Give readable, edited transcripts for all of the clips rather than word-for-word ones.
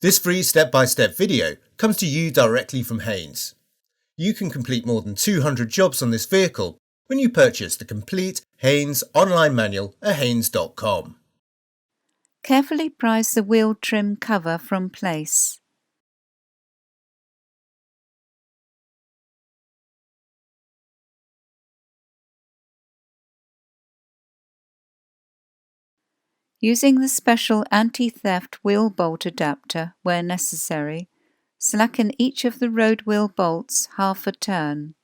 This free step-by-step video comes to you directly from Haynes. You can complete more than 200 jobs on this vehicle when you purchase the complete Haynes online manual at haynes.com. Carefully prise the wheel trim cover from place. Using the special anti-theft wheel bolt adapter where necessary, slacken each of the road wheel bolts half a turn.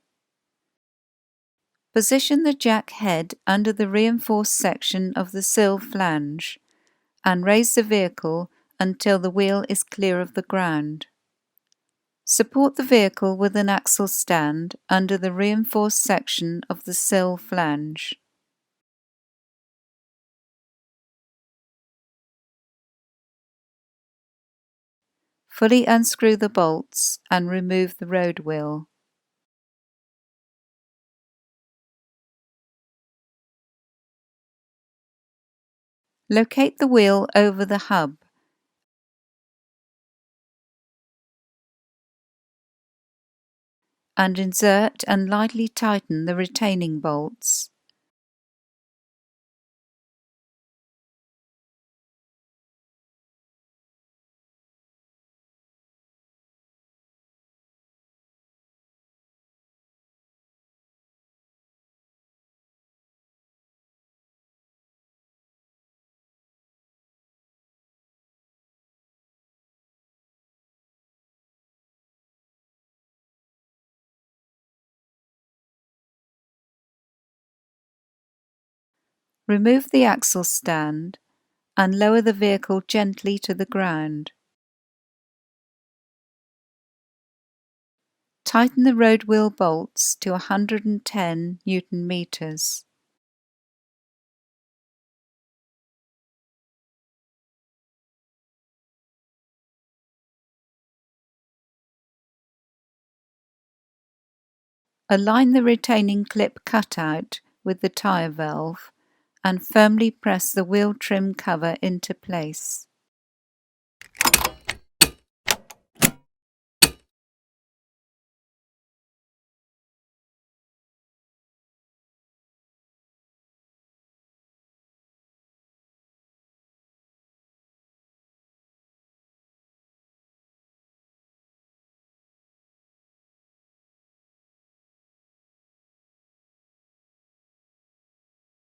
Position the jack head under the reinforced section of the sill flange and raise the vehicle until the wheel is clear of the ground. Support the vehicle with an axle stand under the reinforced section of the sill flange. Fully unscrew the bolts and remove the road wheel. Locate the wheel over the hub. And insert and lightly tighten the retaining bolts. Remove the axle stand and lower the vehicle gently to the ground. Tighten the road wheel bolts to 110 Newton meters. Align the retaining clip cutout with the tyre valve and firmly press the wheel trim cover into place.